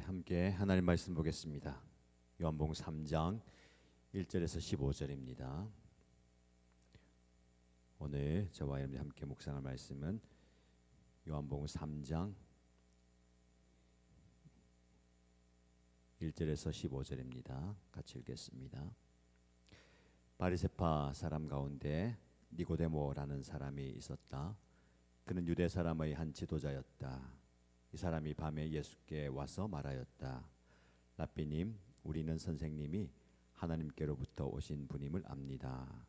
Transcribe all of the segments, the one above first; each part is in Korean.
함께 하나님 말씀 보겠습니다. 요한복음 3장 1절에서 15절입니다. 오늘 저와 여러분이 함께 묵상할 말씀은 요한복음 3장 1절에서 15절입니다. 같이 읽겠습니다. 바리새파 사람 가운데 니고데모라는 사람이 있었다. 그는 유대 사람의 한 지도자였다. 이 사람이 밤에 예수께 와서 말하였다. 랍비님, 우리는 선생님이 하나님께로부터 오신 분임을 압니다.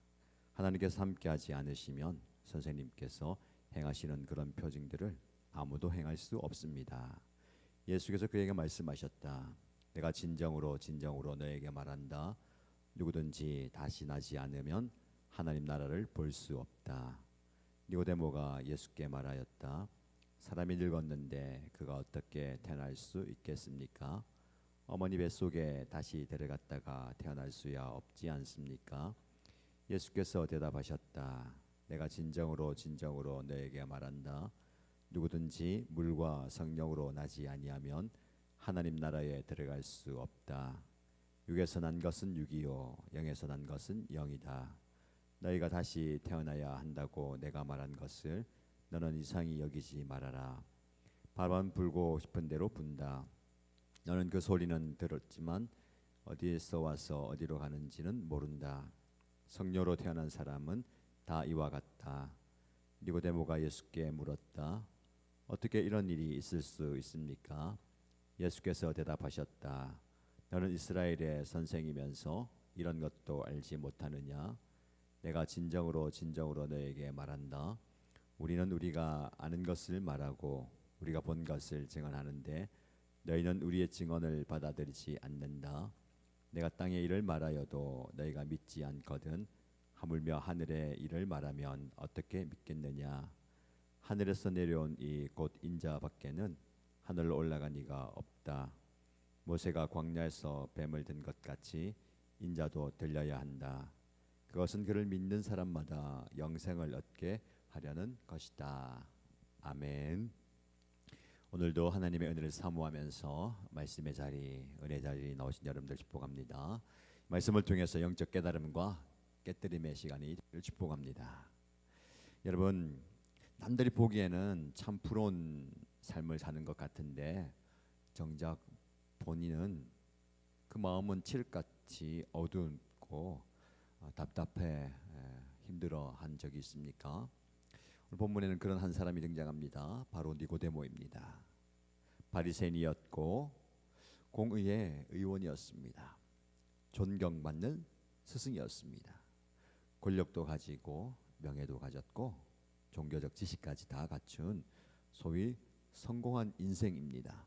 하나님께서 함께하지 않으시면 선생님께서 행하시는 그런 표징들을 아무도 행할 수 없습니다. 예수께서 그에게 말씀하셨다. 내가 진정으로 너에게 말한다. 누구든지 다시 나지 않으면 하나님 나라를 볼 수 없다. 니고데모가 예수께 말하였다. 사람이 늙었는데 그가 어떻게 태어날 수 있겠습니까? 어머니 뱃속에 다시 데려갔다가 태어날 수야 없지 않습니까? 예수께서 대답하셨다. 내가 진정으로 너에게 말한다. 누구든지 물과 성령으로 나지 아니하면 하나님 나라에 들어갈 수 없다. 육에서 난 것은 육이요 영에서 난 것은 영이다. 너희가 다시 태어나야 한다고 내가 말한 것을 너는 이상히 여기지 말아라. 바람 불고 싶은 대로 분다. 너는 그 소리는 들었지만 어디에서 와서 어디로 가는지는 모른다. 성녀로 태어난 사람은 다 이와 같다. 니고데모가 예수께 물었다. 어떻게 이런 일이 있을 수 있습니까? 예수께서 대답하셨다. 너는 이스라엘의 선생이면서 이런 것도 알지 못하느냐? 내가 진정으로 너에게 말한다. 우리는 우리가 아는 것을 말하고 우리가 본 것을 증언하는데 너희는 우리의 증언을 받아들이지 않는다. 내가 땅의 일을 말하여도 너희가 믿지 않거든. 하물며 하늘의 일을 말하면 어떻게 믿겠느냐? 하늘에서 내려온 이 곧 인자밖에는 하늘로 올라간 이가 없다. 모세가 광야에서 뱀을 든 것 같이 인자도 들려야 한다. 그것은 그를 믿는 사람마다 영생을 얻게 하려는 것이다. 아멘. 오늘도 하나님의 은혜를 사모하면서 말씀의 자리, 은혜 자리 나오신 여러분들 축복합니다. 말씀을 통해서 영적 깨달음과 깨뜨림의 시간이 되기를 축복합니다. 여러분, 남들이 보기에는 참 부러운 삶을 사는 것 같은데 정작 본인은 그 마음은 칠흑같이 어둡고 답답해 힘들어한 적이 있습니까? 오늘 본문에는 그런 한 사람이 등장합니다. 바로 니고데모입니다. 바리새인이었고 공의의 의원이었습니다. 존경받는 스승이었습니다. 권력도 가지고 명예도 가졌고 종교적 지식까지 다 갖춘 소위 성공한 인생입니다.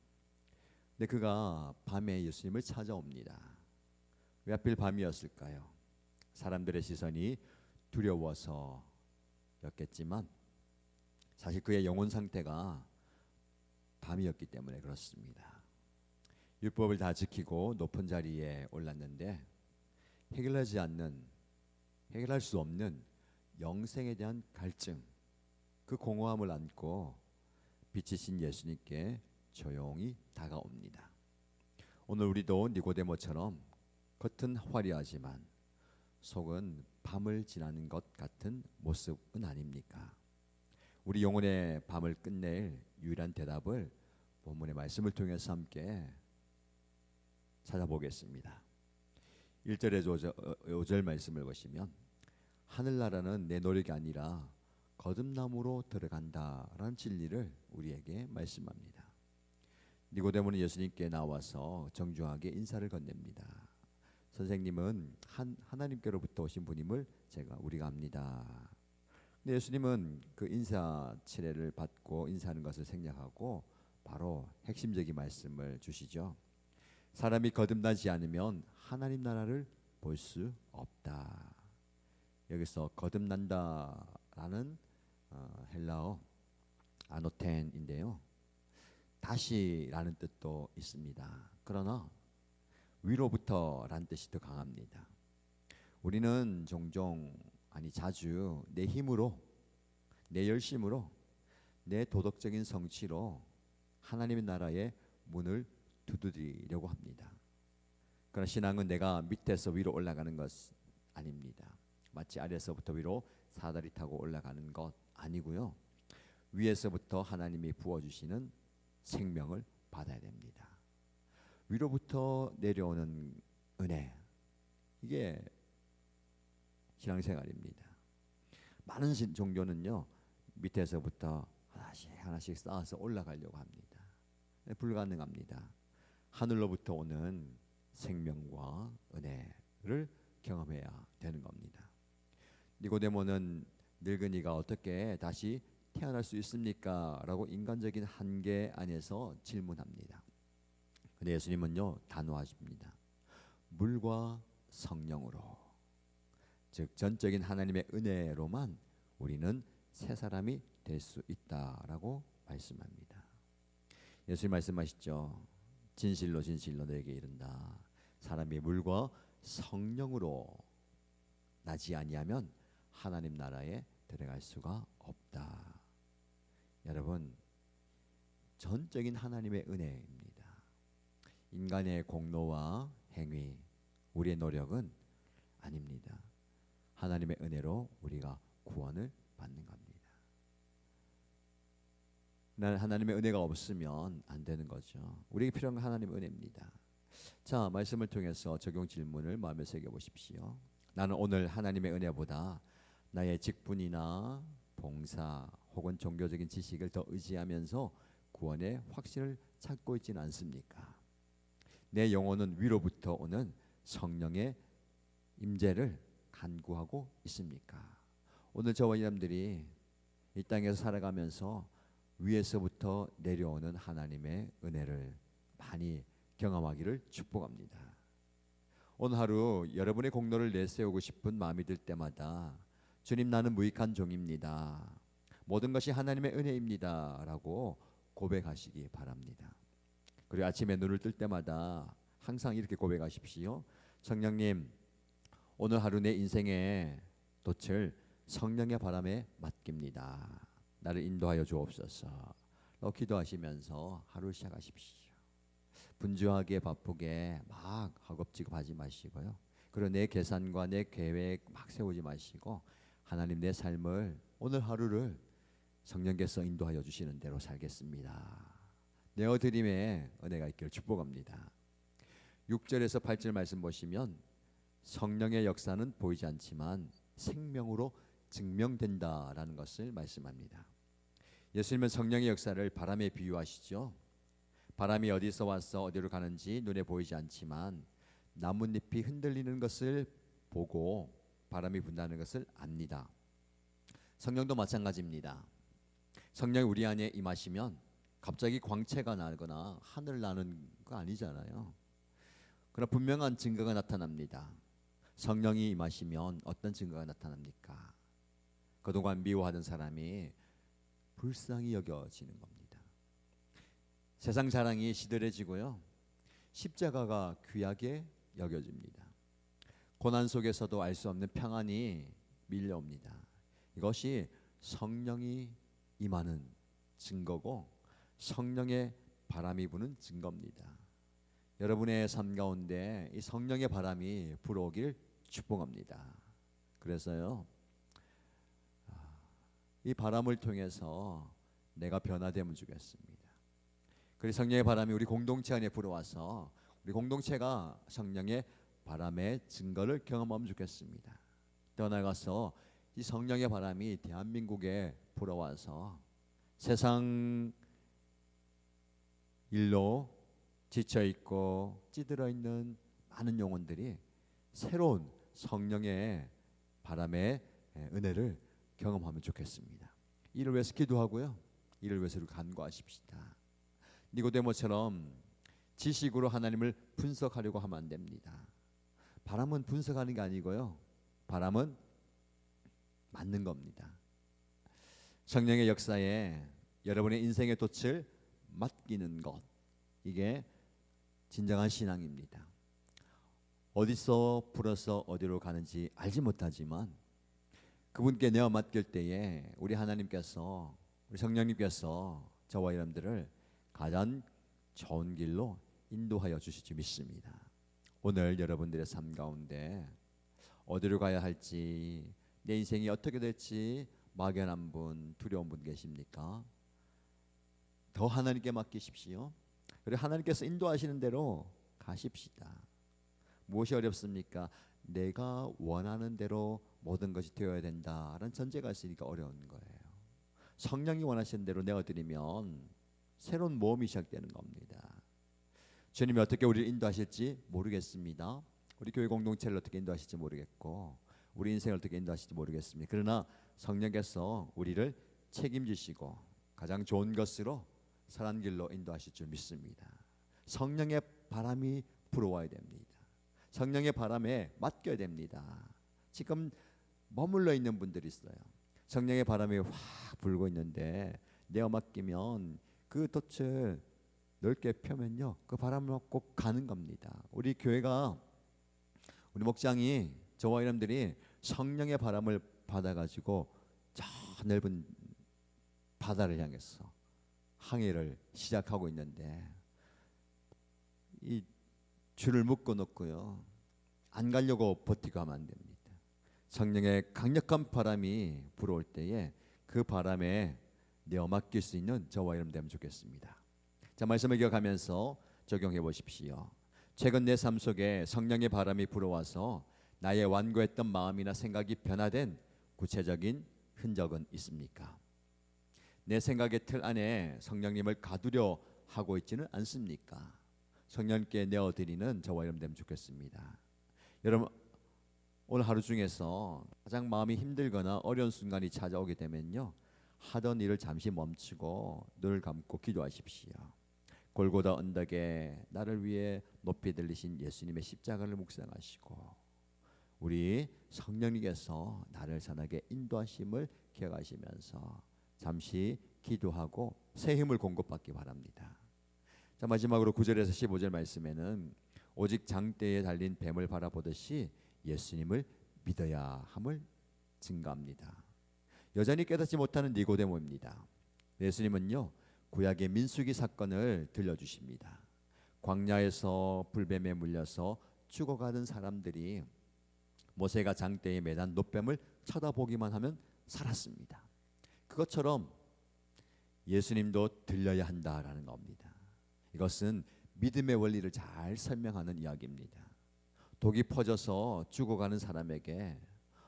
근데 그가 밤에 예수님을 찾아옵니다. 왜 하필 밤이었을까요? 사람들의 시선이 두려워서였겠지만 사실 그의 영혼 상태가 밤이었기 때문에 그렇습니다. 율법을 다 지키고 높은 자리에 올랐는데 해결할 수 없는 영생에 대한 갈증, 그 공허함을 안고 빛이신 예수님께 조용히 다가옵니다. 오늘 우리도 니고데모처럼 겉은 화려하지만 속은 밤을 지나는 것 같은 모습은 아닙니까? 우리 영혼의 밤을 끝낼 유일한 대답을 본문의 말씀을 통해서 함께 찾아보겠습니다. 1절에서 5절 말씀을 보시면 하늘나라는 내 노력이 아니라 거듭남으로 들어간다라는 진리를 우리에게 말씀합니다. 니고데모는 예수님께 나와서 정중하게 인사를 건넵니다. 선생님은 하나님께로부터 오신 분임을 우리가 압니다. 근데 예수님은 그 인사 치레를 받고 인사하는 것을 생략하고 바로 핵심적인 말씀을 주시죠. 사람이 거듭나지 않으면 하나님 나라를 볼 수 없다. 여기서 거듭난다라는 헬라어 아노텐인데요. 다시라는 뜻도 있습니다. 그러나 위로부터라는 뜻이 더 강합니다. 우리는 자주 내 힘으로, 내 열심으로, 내 도덕적인 성취로 하나님의 나라의 문을 두드리려고 합니다. 그러나 신앙은 내가 밑에서 위로 올라가는 것 아닙니다. 마치 아래에서부터 위로 사다리 타고 올라가는 것 아니고요. 위에서부터 하나님이 부어주시는 생명을 받아야 됩니다. 위로부터 내려오는 은혜, 이게 신앙생활입니다. 많은 종교는요, 밑에서부터 하나씩 하나씩 쌓아서 올라가려고 합니다. 불가능합니다. 하늘로부터 오는 생명과 은혜를 경험해야 되는 겁니다. 니고데모는 늙은이가 어떻게 다시 태어날 수 있습니까? 라고 인간적인 한계 안에서 질문합니다. 근데 예수님은요, 단호하십니다. 물과 성령으로, 즉 전적인 하나님의 은혜로만 우리는 새 사람이 될 수 있다라고 말씀합니다. 예수님 말씀하시죠. 진실로 진실로 너에게 이른다. 사람이 물과 성령으로 나지 아니하면 하나님 나라에 들어갈 수가 없다. 여러분, 전적인 하나님의 은혜입니다. 인간의 공로와 행위, 우리의 노력은 아닙니다. 하나님의 은혜로 우리가 구원을 받는 겁니다. 하나님의 은혜가 없으면 안 되는 거죠. 우리에게 필요한 건 하나님의 은혜입니다. 자, 말씀을 통해서 적용 질문을 마음에 새겨보십시오. 나는 오늘 하나님의 은혜보다 나의 직분이나 봉사 혹은 종교적인 지식을 더 의지하면서 구원의 확신을 찾고 있지는 않습니까? 내 영혼은 위로부터 오는 성령의 임재를 간구하고 있습니까? 오늘 저와 여러분들이 이 땅에서 살아가면서 위에서부터 내려오는 하나님의 은혜를 많이 경험하기를 축복합니다. 오늘 하루 여러분의 공로를 내세우고 싶은 마음이 들 때마다 주님, 나는 무익한 종입니다. 모든 것이 하나님의 은혜입니다. 라고 고백하시기 바랍니다. 그리고 아침에 눈을 뜰 때마다 항상 이렇게 고백하십시오. 성령님, 오늘 하루 내 인생의 돛을 성령의 바람에 맡깁니다. 나를 인도하여 주옵소서. 기도하시면서 하루를 시작하십시오. 분주하게 바쁘게 막 허겁지겁하지 마시고요. 그리고 내 계산과 내 계획 막 세우지 마시고 하나님, 내 삶을 오늘 하루를 성령께서 인도하여 주시는 대로 살겠습니다. 내어드림의 은혜가 있기를 축복합니다. 6절에서 8절 말씀 보시면 성령의 역사는 보이지 않지만 생명으로 증명된다라는 것을 말씀합니다. 예수님은 성령의 역사를 바람에 비유하시죠. 바람이 어디서 와서 어디로 가는지 눈에 보이지 않지만 나뭇잎이 흔들리는 것을 보고 바람이 분다는 것을 압니다. 성령도 마찬가지입니다. 성령이 우리 안에 임하시면 갑자기 광채가 나거나 하늘 나는 거 아니잖아요. 그러나 분명한 증거가 나타납니다. 성령이 임하시면 어떤 증거가 나타납니까? 그동안 미워하던 사람이 불쌍히 여겨지는 겁니다. 세상 자랑이 시들해지고요. 십자가가 귀하게 여겨집니다. 고난 속에서도 알 수 없는 평안이 밀려옵니다. 이것이 성령이 임하는 증거고 성령의 바람이 부는 증거입니다. 여러분의 삶 가운데 이 성령의 바람이 불어오길 축복합니다. 그래서요, 이 바람을 통해서 내가 변화되면 주겠습니다. 그리고 성령의 바람이 우리 공동체 안에 불어와서 우리 공동체가 성령의 바람의 증거를 경험하면 좋겠습니다. 떠나가서 이 성령의 바람이 대한민국에 불어와서 세상 일로 지쳐있고 찌들어있는 많은 영혼들이 새로운 성령의 바람의 은혜를 경험하면 좋겠습니다. 이를 위해서 기도하고요. 이를 위해서 간구하십시다. 니고데모처럼 지식으로 하나님을 분석하려고 하면 안 됩니다. 바람은 분석하는 게 아니고요. 바람은 맞는 겁니다. 성령의 역사에 여러분의 인생의 돛을 맡기는 것, 이게 진정한 신앙입니다. 어디서 불어서 어디로 가는지 알지 못하지만 그분께 내어 맡길 때에 우리 하나님께서, 우리 성령님께서 저와 여러분들을 가장 좋은 길로 인도하여 주실 줄 믿습니다. 오늘 여러분들의 삶 가운데 어디로 가야 할지, 내 인생이 어떻게 될지 막연한 분, 두려운 분 계십니까? 더 하나님께 맡기십시오. 그리고 하나님께서 인도하시는 대로 가십시다. 무엇이 어렵습니까? 내가 원하는 대로 모든 것이 되어야 된다라는 전제가 있으니까 어려운 거예요. 성령이 원하시는 대로 내어드리면 새로운 모험이 시작되는 겁니다. 주님이 어떻게 우리를 인도하실지 모르겠습니다. 우리 교회 공동체를 어떻게 인도하실지 모르겠고 우리 인생을 어떻게 인도하실지 모르겠습니다. 그러나 성령께서 우리를 책임지시고 가장 좋은 것으로 선한 길로 인도하실 줄 믿습니다. 성령의 바람이 불어와야 됩니다. 성령의 바람에 맡겨야 됩니다. 지금 머물러 있는 분들이 있어요. 성령의 바람이 확 불고 있는데 내어 맡기면 그 돛을 넓게 펴면요, 그 바람을 맞고 가는 겁니다. 우리 교회가, 우리 목장이, 저와 여러분들이 성령의 바람을 받아가지고 저 넓은 바다를 향해서 항해를 시작하고 있는데 이 줄을 묶어 놓고요, 안 가려고 버티고 하면 안 됩니다. 성령의 강력한 바람이 불어올 때에 그 바람에 내어 맡길 수 있는 저와 여러분 되면 좋겠습니다. 자, 말씀을 기억하면서 적용해 보십시오. 최근 내 삶 속에 성령의 바람이 불어와서 나의 완고했던 마음이나 생각이 변화된 구체적인 흔적은 있습니까? 내 생각의 틀 안에 성령님을 가두려 하고 있지는 않습니까? 성령님께 내어드리는 저와 여러분 되면 좋겠습니다. 여러분, 오늘 하루 중에서 가장 마음이 힘들거나 어려운 순간이 찾아오게 되면요, 하던 일을 잠시 멈추고 눈을 감고 기도하십시오. 골고다 언덕에 나를 위해 높이 들리신 예수님의 십자가를 묵상하시고 우리 성령님께서 나를 선하게 인도하심을 기억하시면서 잠시 기도하고 새 힘을 공급받기 바랍니다. 자, 마지막으로 9절에서 15절 말씀에는 오직 장대에 달린 뱀을 바라보듯이 예수님을 믿어야 함을 증가합니다. 여전히 깨닫지 못하는 니고데모입니다. 예수님은요, 구약의 민수기 사건을 들려주십니다. 광야에서 불뱀에 물려서 죽어가는 사람들이 모세가 장대에 매단 놋뱀을 쳐다보기만 하면 살았습니다. 그것처럼 예수님도 들려야 한다라는 겁니다. 이것은 믿음의 원리를 잘 설명하는 이야기입니다. 독이 퍼져서 죽어가는 사람에게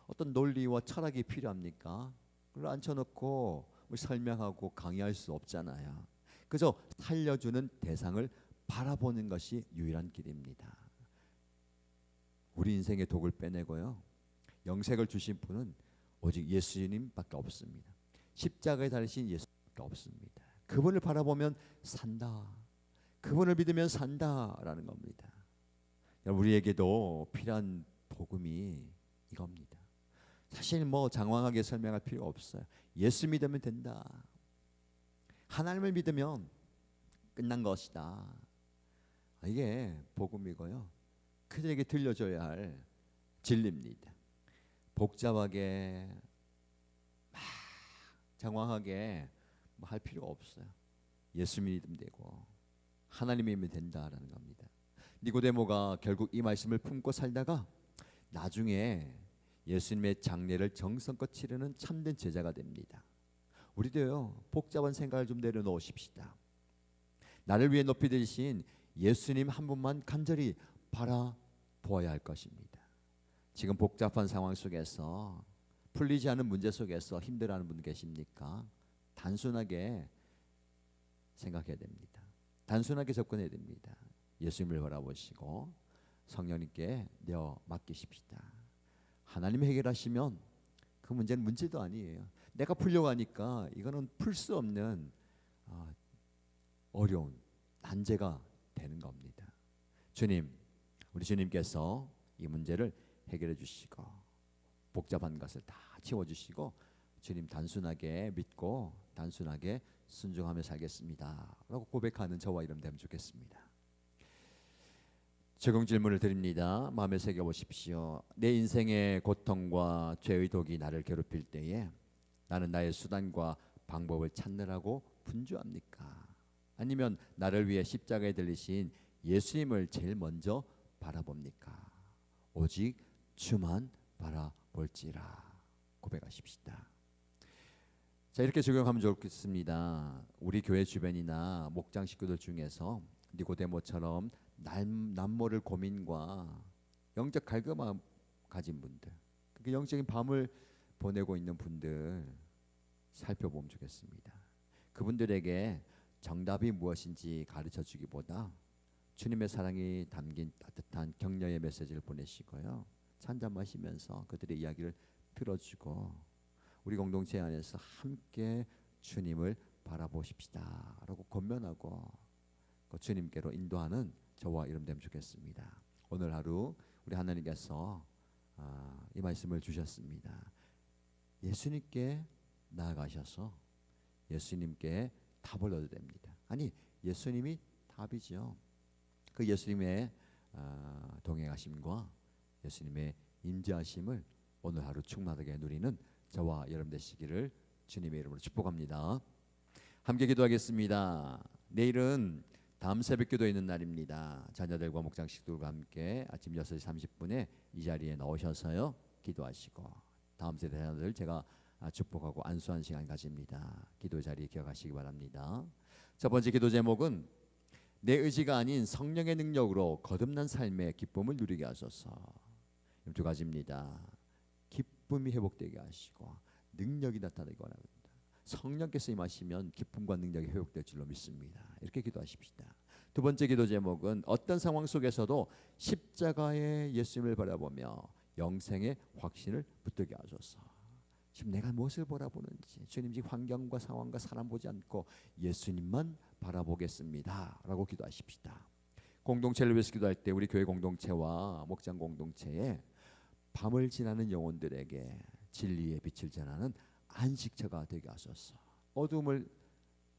어떤 논리와 철학이 필요합니까? 그걸 앉혀놓고 설명하고 강의할 수 없잖아요. 그저 살려주는 대상을 바라보는 것이 유일한 길입니다. 우리 인생의 독을 빼내고요, 영생을 주신 분은 오직 예수님밖에 없습니다. 십자가에 달리신 예수님밖에 없습니다. 그분을 바라보면 산다. 그분을 믿으면 산다라는 겁니다. 우리에게도 필요한 복음이 이겁니다. 사실 뭐 장황하게 설명할 필요 없어요. 예수 믿으면 된다. 하나님을 믿으면 끝난 것이다. 이게 복음이고요, 그들에게 들려줘야 할 진리입니다. 복잡하게 막 장황하게 뭐 할 필요 없어요. 예수 믿으면 되고 하나님 믿으면 된다라는 겁니다. 니고데모가 결국 이 말씀을 품고 살다가 나중에 예수님의 장례를 정성껏 치르는 참된 제자가 됩니다. 우리도요, 복잡한 생각을 좀 내려놓으십시다. 나를 위해 높이 들으신 예수님 한 분만 간절히 바라보아야 할 것입니다. 지금 복잡한 상황 속에서, 풀리지 않은 문제 속에서 힘들어하는 분 계십니까? 단순하게 생각해야 됩니다. 단순하게 접근해야 됩니다. 예수님을 바라보시고 성령님께 내어 맡기십시다. 하나님이 해결하시면 그 문제는 문제도 아니에요. 내가 풀려고 하니까 이거는 풀 수 없는 어려운 난제가 되는 겁니다. 주님, 우리 주님께서 이 문제를 해결해 주시고 복잡한 것을 다 치워주시고 주님 단순하게 믿고 단순하게 순종하며 살겠습니다 라고 고백하는 저와 여러분 되면 좋겠습니다. 적용 질문을 드립니다. 마음에 새겨보십시오. 내 인생의 고통과 죄의 독이 나를 괴롭힐 때에 나는 나의 수단과 방법을 찾느라고 분주합니까? 아니면 나를 위해 십자가에 들리신 예수님을 제일 먼저 바라봅니까? 오직 주만 바라볼지라 고백하십시다. 자, 이렇게 적용하면 좋겠습니다. 우리 교회 주변이나 목장 식구들 중에서 니고데모처럼 남모를 고민과 영적 갈급함 가진 분들, 그 영적인 밤을 보내고 있는 분들 살펴보면 좋겠습니다. 그분들에게 정답이 무엇인지 가르쳐 주기보다 주님의 사랑이 담긴 따뜻한 격려의 메시지를 보내시고요. 한잔 마시면서 그들의 이야기를 들어주고 우리 공동체 안에서 함께 주님을 바라보십시다 라고 권면하고 주님께로 인도하는 저와 여러분 되면 좋겠습니다. 오늘 하루 우리 하나님께서 이 말씀을 주셨습니다. 예수님께 나아가셔서 예수님께 답을 얻어야 됩니다. 아니, 예수님이 답이죠. 그 예수님의 동행하심과 예수님의 인자하심을 오늘 하루 충만하게 누리는 저와 여러분 되시기를 주님의 이름으로 축복합니다. 함께 기도하겠습니다. 내일은 다음 새벽 기도 있는 날입니다. 자녀들과 목장 식구들과 함께 아침 6시 30분에 이 자리에 나오셔서요 기도하시고 다음 세대 자녀들 제가 축복하고 안수하는 시간 가집니다. 기도 자리 기억하시기 바랍니다. 첫 번째 기도 제목은 내 의지가 아닌 성령의 능력으로 거듭난 삶의 기쁨을 누리게 하소서. 두 가지입니다. 기쁨이 회복되게 하시고 능력이 나타나기 원합니다. 성령께서 임하시면 기쁨과 능력이 회복될 줄로 믿습니다. 이렇게 기도하십시다. 두 번째 기도 제목은 어떤 상황 속에서도 십자가의 예수님을 바라보며 영생의 확신을 붙들게 하소서. 지금 내가 무엇을 바라보는지 주님 지금 환경과 상황과 사람 보지 않고 예수님만 바라보겠습니다 라고 기도하십시다. 공동체를 위해서 기도할 때 우리 교회 공동체와 목장 공동체에 밤을 지나는 영혼들에게 진리의 빛을 전하는 안식처가 되게 하소서. 어둠을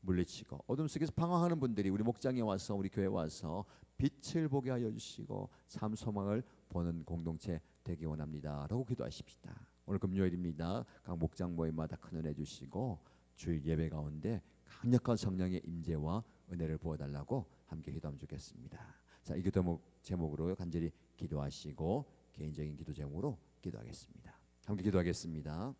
물리치고 어둠 속에서 방황하는 분들이 우리 목장에 와서 우리 교회에 와서 빛을 보게 하여 주시고 삶 소망을 보는 공동체 되기 원합니다 라고 기도하십시다. 오늘 금요일입니다. 각 목장 모임마다 큰 은혜 주시고 주일 예배 가운데 강력한 성령의 임재와 은혜를 부어달라고 함께 기도하면 좋겠습니다. 자, 이 기도 제목으로 간절히 기도하시고 개인적인 기도 제목으로 기도하겠습니다. 함께 기도하겠습니다.